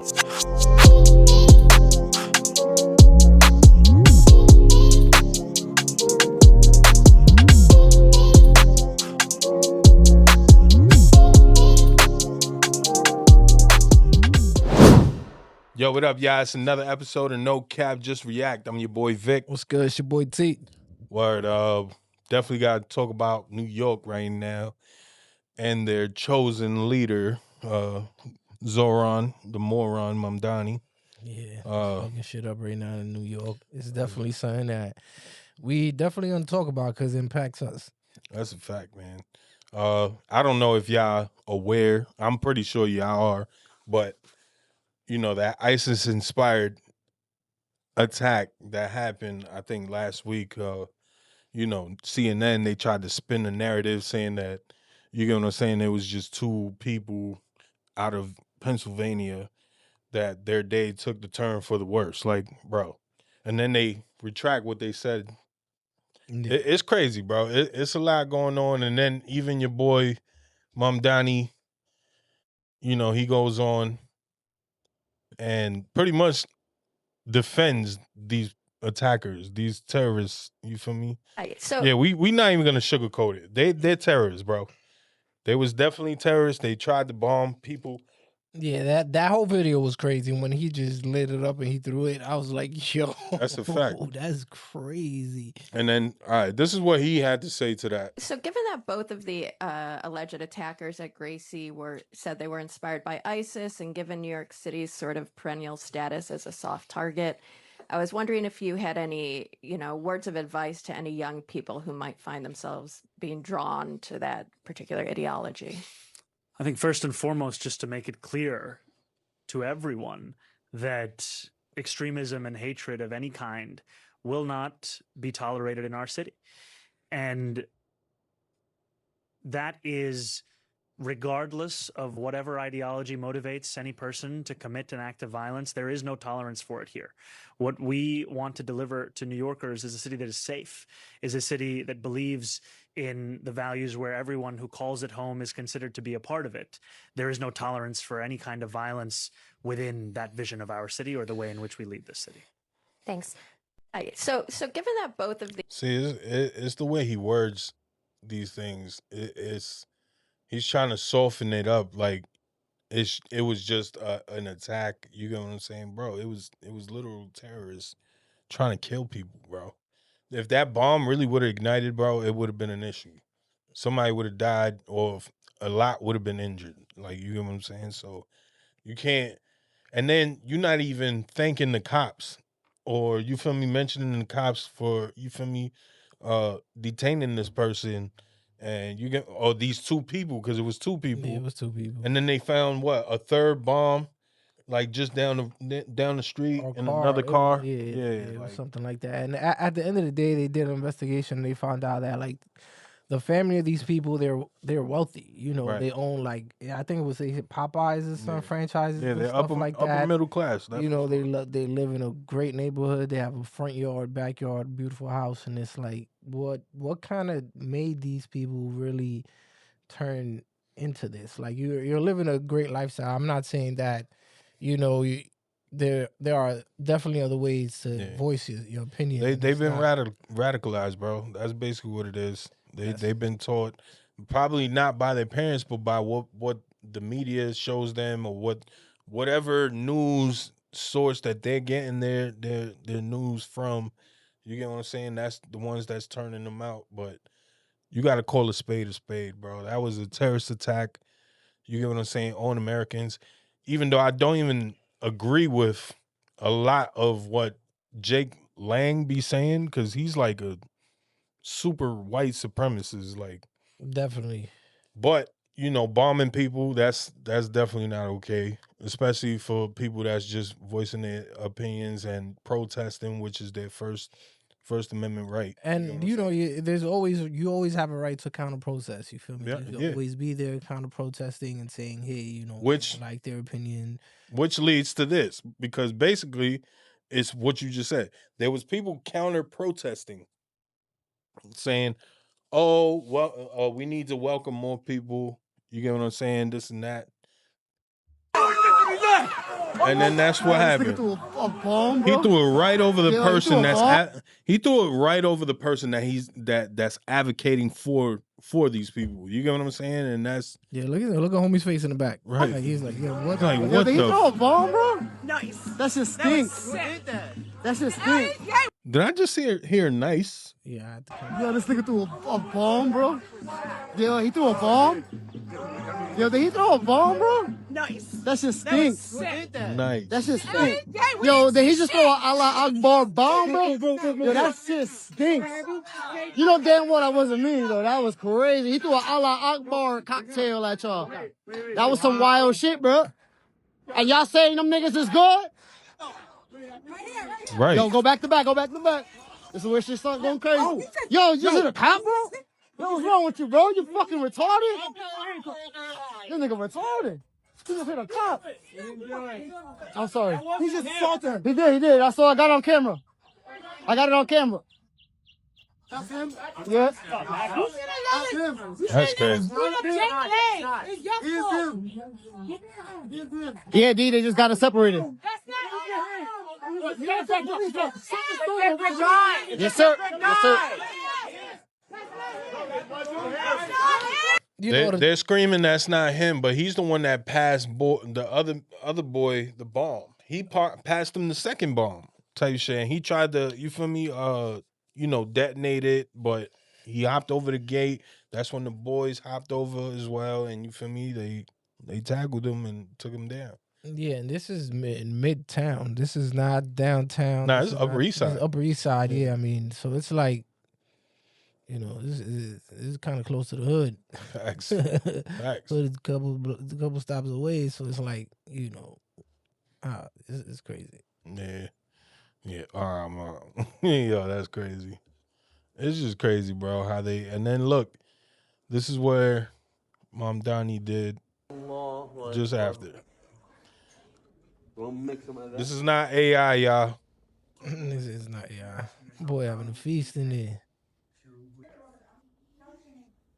Yo, what up, y'all? It's another episode of No Cap, Just React. I'm your boy Vic. What's good? It's your boy T. Word. Definitely got to talk about New York right now and their chosen leader, Zohran, the moron Mamdani. Yeah, fucking shit up right now in New York. It's definitely something that we definitely gonna talk about because it impacts us. That's a fact, man. I don't know if y'all aware. I'm pretty sure y'all are, but you know that ISIS-inspired attack that happened, I think last week. CNN, they tried to spin the narrative saying that, you get what I'm saying, it was just two people out of Pennsylvania that their day took the turn for the worse. Like, bro. And then they retract what they said. Yeah. It's crazy, bro. It's a lot going on. And then even your boy, Mamdani, he goes on and pretty much defends these attackers, these terrorists. You feel me? Yeah, we not even gonna sugarcoat it. They're terrorists, bro. They was definitely terrorists. They tried to bomb people. Yeah, that whole video was crazy. When he just lit it up and he threw it, I was like, yo, That's a fact. That's crazy. And then, all right, this is what he had to say to that. So given that both of the alleged attackers at Gracie said they were inspired by ISIS, and given New York City's sort of perennial status as a soft target, I was wondering if you had any, words of advice to any young people who might find themselves being drawn to that particular ideology. I think first and foremost, just to make it clear to everyone that extremism and hatred of any kind will not be tolerated in our city. And that is regardless of whatever ideology motivates any person to commit an act of violence. There is no tolerance for it here. What we want to deliver to New Yorkers is a city that is safe, is a city that believes in the values where everyone who calls it home is considered to be a part of it. There is no tolerance for any kind of violence within that vision of our city or the way in which we lead this city. Thanks. So given that both of the it's the way he words these things. He's trying to soften it up, like it was just an attack. You get what I'm saying, bro? It was literal terrorists trying to kill people, bro. If that bomb really would have ignited, bro, it would have been an issue. Somebody would have died, or a lot would have been injured. Like, you get what I'm saying? So you can't. And then you're not even thanking the cops, or you feel me, mentioning the cops for, you feel me, detaining this person. And you get, or these two people, because it was two people. Yeah, it was two people. And then they found a third bomb, like just down the street in another car. It was something like that. And at the end of the day, they did an investigation. They found out that like the family of these people, they're wealthy. Right. They own I think it was Popeyes or some franchises. Yeah, and they're stuff upper middle class. They live in a great neighborhood. They have a front yard, backyard, beautiful house, and it's like what kind of made these people really turn into this? Like you're living a great lifestyle. I'm not saying that, there are definitely other ways to voice your opinion. They've been radicalized, bro. That's basically what it is. They've been taught, probably not by their parents, but by what the media shows them, or whatever news source that they're getting their news from. You get what I'm saying? That's the ones that's turning them out. But you got to call a spade, bro. That was a terrorist attack. You get what I'm saying? On Americans. Even though I don't even agree with a lot of what Jake Lang be saying, because he's like a super white supremacist, like, Definitely. but bombing people, that's definitely not okay, especially for people that's just voicing their opinions and protesting, which is their First Amendment right. And you always have a right to counter protest. You feel me? You always be there counter protesting and saying, hey, which like their opinion. Which leads to this, because basically it's what you just said. There was people counter protesting, saying, oh, well, we need to welcome more people. You get what I'm saying? This and that. and then that's what happened. Threw a bomb, He bro. threw it right over the Yeah, he person threw a that's bomb. he threw it right over the person that's advocating for these people. You get what I'm saying? And that's look at homie's face in the back. Right. Like he's like, yeah, what? like Yo, what did he throw a the bomb, bro? Nice. That shit stinks. That shit stinks. did I just hear nice? Yeah, I have to come. Yo, this nigga threw a bomb, bro. Yo, he threw a bomb. Yo, did he throw a bomb, bro? Nice. That shit stinks. Nice. That shit stinks. Yo, did he just throw a Allah Akbar bomb, bro? Yo, that shit stinks. You know damn well that wasn't me, though. That was crazy. He threw a Allah Akbar cocktail at y'all. That was some wild shit, bro. And y'all saying them niggas is good? Right. Yo, go back to back. Go back to back. This is where shit start going crazy. Yo, you hit a cop, bro? Yo, what's wrong with you, bro? You fucking retarded? This nigga retarded. He just hit a cop. I'm sorry. He just assaulted him. He did. I got it on camera. I got it on camera. That's him? Yeah. That's him. That's crazy. Yeah, D, they just got it separated. Yes, sir. Yes, sir. You know They're screaming that's not him, but he's the one that passed the other boy the bomb. He passed him the second bomb type shit. And he tried to, you feel me, detonate it, but he hopped over the gate. That's when the boys hopped over as well, and you feel me, they tackled him and took him down. Yeah, and this is in Midtown. This is not downtown. Nah, This it's is Upper East Side. It's Upper East Side, yeah. I mean, so it's like, this is kind of close to the hood. Facts. So it's a couple stops away. So it's like, it's crazy. Yeah. Yo, that's crazy. It's just crazy, bro. How and then look, this is where Mamdani did just after. This is not AI, y'all. This is not, yeah. Boy having a feast in there.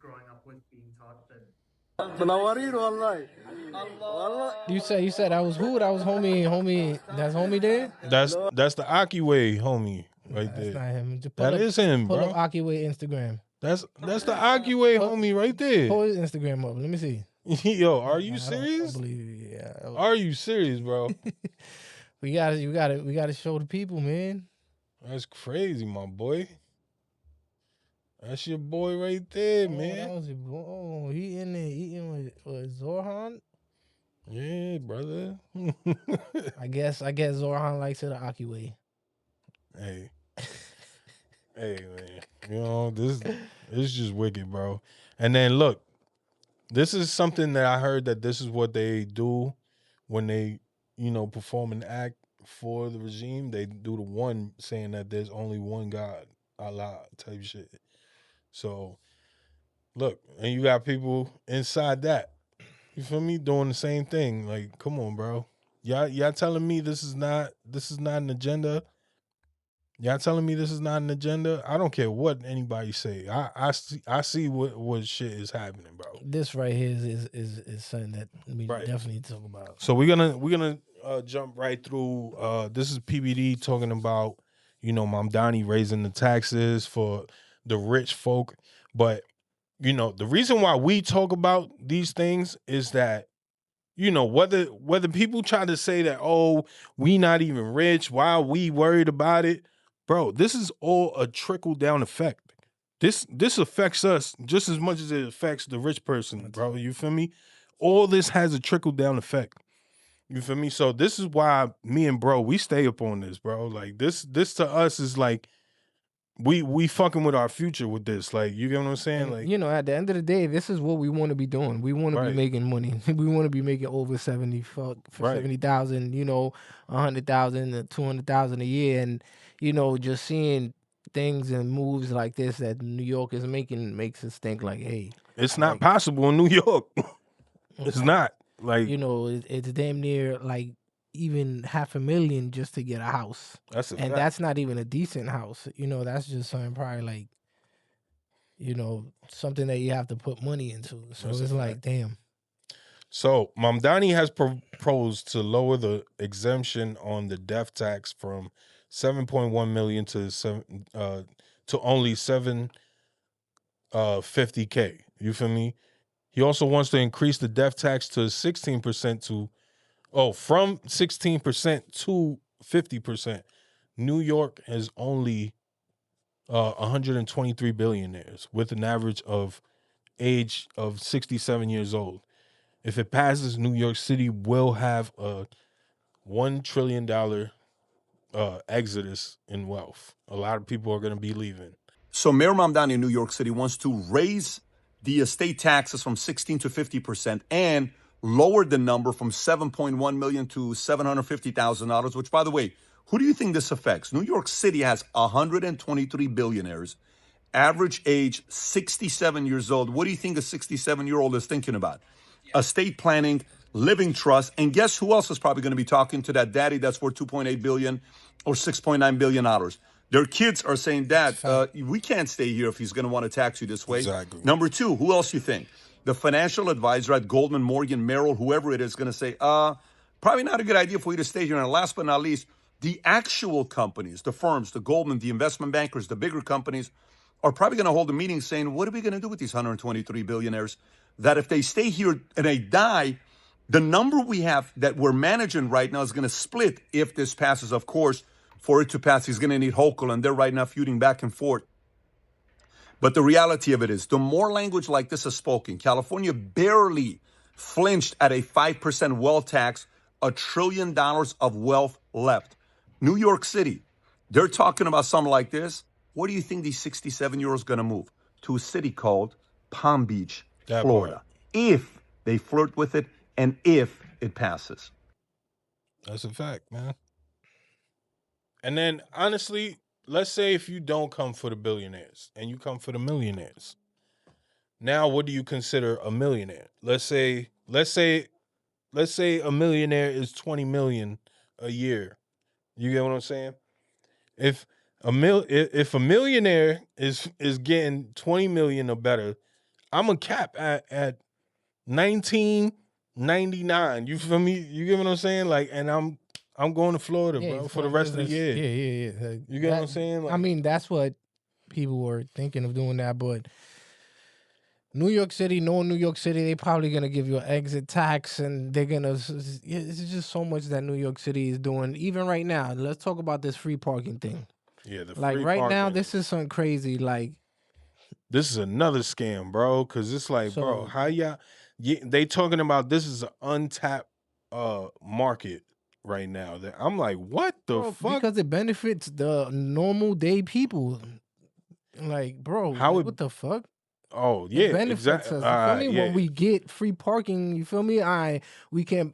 Growing up with being taught that. You said that was who? That was homie. That's homie there. That's the Akiway homie right That's there. not him. Just That is him, pull bro. up Akiway Instagram. That's the Akiway homie right there. Pull his Instagram up. Let me see. Yo, are you I serious? believe you. Yeah. Are you serious, bro? We gotta show the people, man. That's crazy, my boy. That's your boy right there, man. That was your boy. Oh, he in there eating with Zohran. Yeah, brother. I guess Zohran likes it the Aki way. Hey, man. This is just wicked, bro. And then look, this is something that I heard that this is what they do when they, perform an act for the regime. They do the one saying that there's only one God, Allah type shit. So, look, and you got people inside that. You feel me? Doing the same thing. Like, come on, bro. Y'all telling me this is not an agenda? Y'all telling me this is not an agenda? I don't care what anybody say. I see what shit is happening, bro. This right here is something that we Right. definitely need to talk about. So we're gonna jump right through. This is PBD talking about Mamdani raising the taxes for the rich folk, but the reason why we talk about these things is that whether people try to say that, oh, we not even rich, why are we worried about it? Bro, this is all a trickle down effect. This affects us just as much as it affects the rich person, bro. You feel me? All this has a trickle down effect. You feel me? So this is why me and bro, we stay up on this, bro. Like this to us is like we fucking with our future with this. Like, you get what I'm saying? Like, at the end of the day, this is what we want to be doing. We want to be making money. We want to be making over 70,000, 100,000, 200,000 a year, and just seeing things and moves like this that New York is making makes us think like, hey, it's not possible in New York. It's not. Like, it's damn near like even $500,000 just to get a house. That's not even a decent house. That's just something probably like, something that you have to put money into. So it's like, damn. So Mamdani has proposed to lower the exemption on the death tax from 7.1 million to only 750K. You feel me? He also wants to increase the death tax to 16% from 16% to 50%. New York has only 123 billionaires with an average of age of 67 years old. If it passes, New York City will have a $1 trillion exodus in wealth. A lot of people are going to be leaving. So Mayor Mamdani in New York City wants to raise the estate taxes from 16 to 50% and lower the number from 7.1 million to $750,000, which, by the way, who do you think this affects? New York City has 123 billionaires, average age 67 years old. What do you think a 67-year-old is thinking about? Estate planning, living trust, and guess who else is probably going to be talking to that daddy that's worth 2.8 billion or 6.9 billion dollars? Their kids are saying, Dad, we can't stay here if he's going to want to tax you this way. Exactly. Number two, who else you think? The financial advisor at Goldman, Morgan, Merrill, whoever it is, going to say, probably not a good idea for you to stay here. And last but not least, the actual companies, the firms, the Goldman, the investment bankers, the bigger companies are probably going to hold a meeting saying, what are we going to do with these 123 billionaires? That if they stay here and they die, the number we have that we're managing right now is going to split if this passes, of course. For it to pass, he's going to need Hochul, and they're right now feuding back and forth. But the reality of it is, the more language like this is spoken, California barely flinched at a 5% wealth tax, $1 trillion of wealth left. New York City, they're talking about something like this. What do you think these 67-year-olds going to move? To a city called Palm Beach, Florida, if they flirt with it and if it passes. That's a fact, man. And then, honestly, let's say if you don't come for the billionaires and you come for the millionaires. Now, what do you consider a millionaire? Let's say a millionaire is 20 million a year. You get what I'm saying? If a millionaire is getting 20 million or better, I'm a cap at 1999. You feel me? You get what I'm saying? Like, and I'm going to Florida, bro, for the rest of the year. Yeah. You get what I'm saying? Like, I mean, that's what people were thinking of doing that, but New York City, knowing New York City, they probably gonna give you an exit tax, and they're gonna. It's just so much that New York City is doing. Even right now, let's talk about this free parking thing. yeah, the Like free right parking. now, this is something crazy. Like this is another scam, bro. Because it's like, bro, how y'all? They talking about this is an untapped market right now. That I'm like, what the fuck? Because it benefits the normal day people. Like, bro, what the fuck? Oh yeah, it benefits exactly. us. You feel me? Yeah. When we get free parking, you feel me? We can't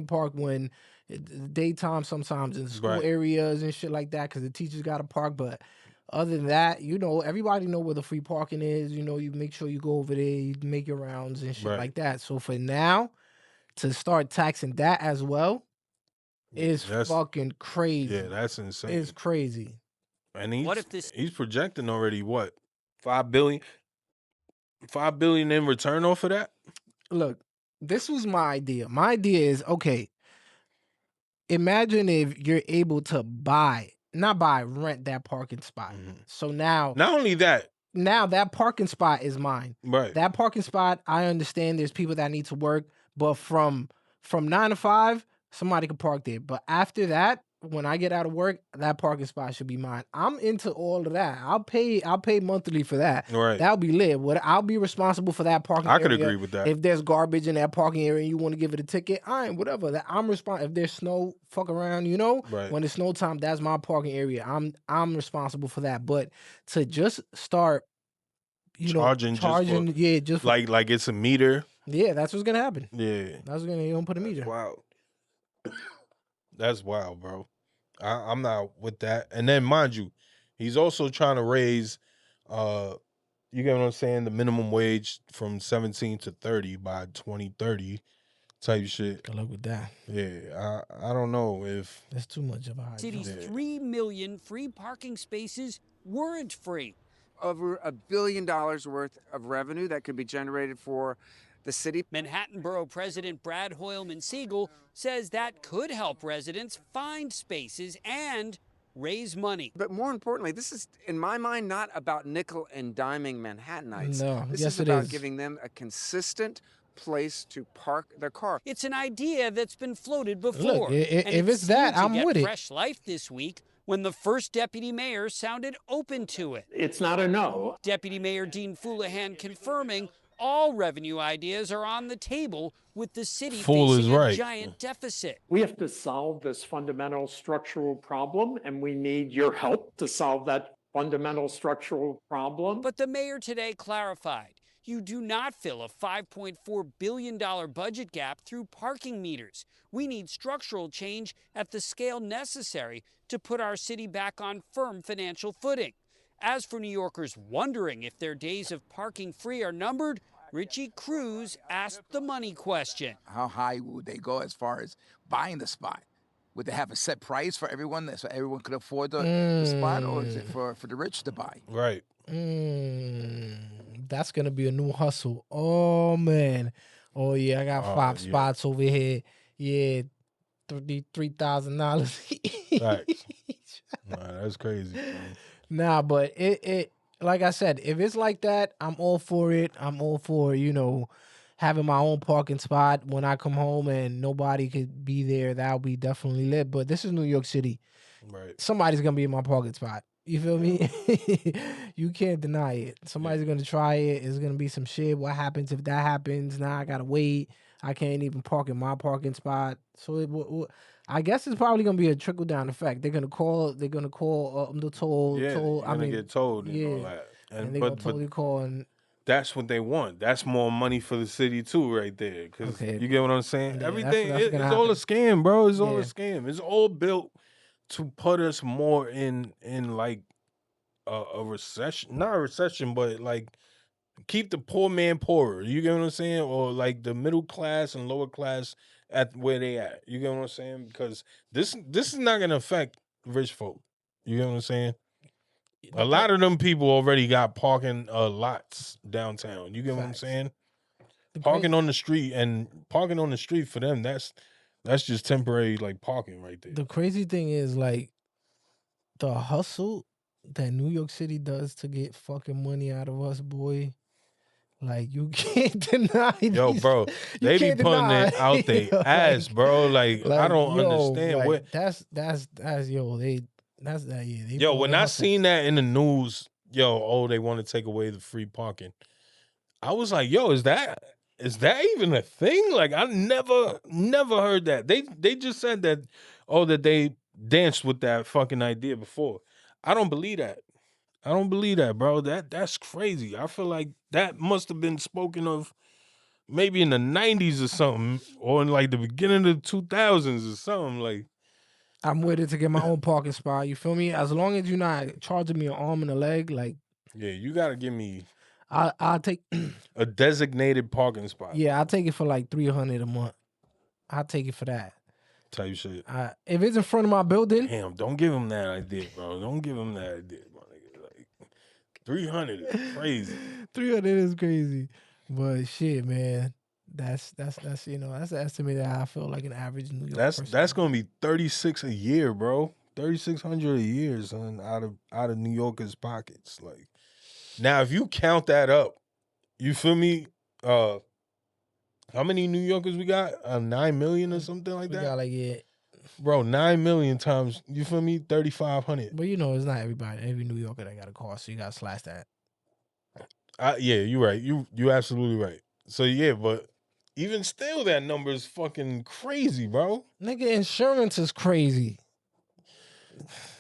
park when daytime sometimes in school areas and shit like that because the teachers got to park. But other than that, everybody know where the free parking is. You make sure you go over there, you make your rounds and shit like that. So for now, to start taxing that as well is fucking crazy. Yeah, that's insane. It's crazy. And he's projecting already what? $5 billion in return off of that? Look, this was my idea. My idea is, okay, imagine if you're able to rent that parking spot. Mm-hmm. So now, not only that, now that parking spot is mine. Right. That parking spot, I understand there's people that need to work, but from 9 to 5, somebody can park there. But after that, when I get out of work, that parking spot should be mine. I'm into all of that. I'll pay monthly for that. Right. That'll be lit. I'll be responsible for that parking area. I could agree with that. If there's garbage in that parking area and you want to give it a ticket, whatever. I'm responsible. If there's snow, fuck around, Right. When it's snow time, that's my parking area. I'm responsible for that. But to just start charging, just like it's a meter. Yeah, that's what's gonna happen. Yeah. That's gonna put a meter. Wow. That's wild, bro. I'm not with that. And then, mind you, he's also trying to raise, you get what I'm saying, the minimum wage from 17 to 30 by 2030 type shit. Good luck with that. Yeah, I don't know if that's too much of a high. City's 3 million free parking spaces weren't free. Over $1 billion worth of revenue that could be generated for the city. Manhattan Borough President Brad Hoylman-Siegel says that could help residents find spaces and raise money. But more importantly, this is, in my mind, not about nickel and diming Manhattanites. No, This yes, is it about is. giving them a consistent place to park their car. It's an idea that's been floated before. Look, and if it's that, seemed to I'm get with it. fresh life this week when the first deputy mayor sounded open to it. It's not a no. Deputy Mayor Dean Foulahan confirming all revenue ideas are on the table with the city facing a giant deficit. We have to solve this fundamental structural problem, and we need your help to solve that fundamental structural problem. But the mayor today clarified, you do not fill a $5.4 billion budget gap through parking meters. We need structural change at the scale necessary to put our city back on firm financial footing. As for New Yorkers wondering if their days of parking free are numbered, Richie Cruz asked the money question. How high would they go as far as buying the spot? Would they have a set price for everyone so everyone could afford the spot, or is it for the rich to buy? Right. That's going to be a new hustle. Oh, man. Oh, yeah, I got 5 spots over here. Yeah, $33,000. Right. Nah, that's crazy, man. Nah, but it like I said, if it's like that, I'm all for it. I'm all for, having my own parking spot when I come home and nobody could be there. That'll be definitely lit. But this is New York City. Right. Somebody's going to be in my parking spot. You feel me? You can't deny it. Somebody's going to try it. It's going to be some shit. What happens if that happens? Now I got to wait. I can't even park in my parking spot. So I guess it's probably going to be a trickle down effect. They're going to call the toll. Yeah, toll. you're gonna get told and all that. And they're going to totally call. And that's what they want. That's more money for the city too, right there. Because you get what I'm saying. Yeah, everything that's it's happen. all a scam, bro. It's all a scam. It's all built to put us more in like a recession, not a recession, but like keep the poor man poorer. You get what I'm saying, or like the middle class and lower class at where they at. You get what I'm saying? Because this is not gonna affect rich folk. You get what I'm saying? A lot of them people already got parking lots downtown. You get what I'm saying? Parking on the street for them, that's just temporary like parking right there. The crazy thing is like the hustle that New York City does to get fucking money out of us, boy. Like you can't deny Yo, bro, they be putting it out their ass, bro. Like I don't understand like, what that's yo, that's that yeah. Yo, when I seen that in the news, they want to take away the free parking. I was like, yo, is that even a thing? Like I never heard that. They just said that that they danced with that fucking idea before. I don't believe that. I don't believe that, bro. That's crazy. I feel like that must have been spoken of maybe in the 90s or something, or in like the beginning of the 2000s or something. Like I'm with it to get my own parking spot. You feel me? As long as you're not charging me an arm and a leg, like yeah, you gotta give me. I'll take a designated parking spot. Yeah, I'll take it for like $300 a month. I'll take it for that type shit. If it's in front of my building, damn, don't give him that idea, bro. Don't give him that idea, bro. Like 300 is crazy. 300 is crazy, but shit, man. That's that's the estimate that I feel like an average New York person. That's gonna be $36 a year, bro. $3,600 a year, son, out of New Yorkers' pockets. Like now, if you count that up, you feel me? How many New Yorkers we got? 9 million or something like that. We got like bro, 9 million times. You feel me? 3,500. But it's not every New Yorker that got a car, so you gotta slash that. Yeah, you're right. You absolutely right. So yeah, but even still, that number is fucking crazy, bro. Nigga, insurance is crazy.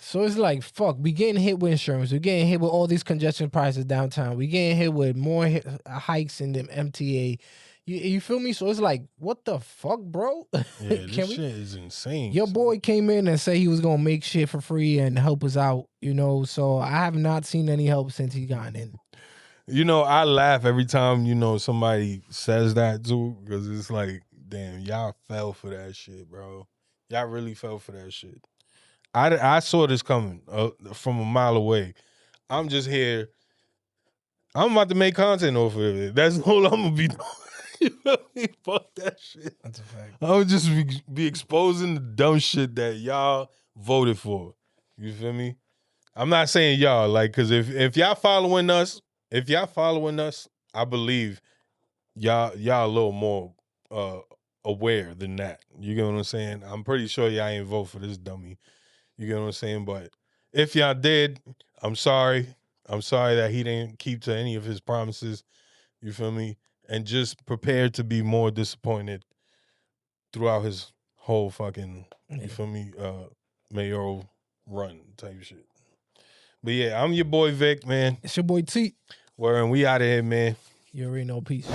So it's like, fuck, we getting hit with insurance. We getting hit with all these congestion prices downtown. We getting hit with more hikes in them MTA. You feel me? So it's like, what the fuck, bro? Yeah, this shit is insane. Your boy came in and said he was going to make shit for free and help us out, So I have not seen any help since he got in. I laugh every time, somebody says that too, because it's like, damn, y'all fell for that shit, bro. Y'all really fell for that shit. I saw this coming from a mile away. I'm just here. I'm about to make content off of it. That's all I'm going to be doing. You feel me? Fuck that shit. That's a fact. I would just be exposing the dumb shit that y'all voted for. You feel me? I'm not saying y'all, like, because if y'all following us, I believe y'all a little more aware than that. You get what I'm saying? I'm pretty sure y'all ain't vote for this dummy. You get what I'm saying? But if y'all did, I'm sorry. I'm sorry that he didn't keep to any of his promises. You feel me? And just prepare to be more disappointed throughout his whole fucking, you feel me, mayoral run type shit. But yeah, I'm your boy Vic, man. It's your boy T. And we out of here, man. You already know. Peace.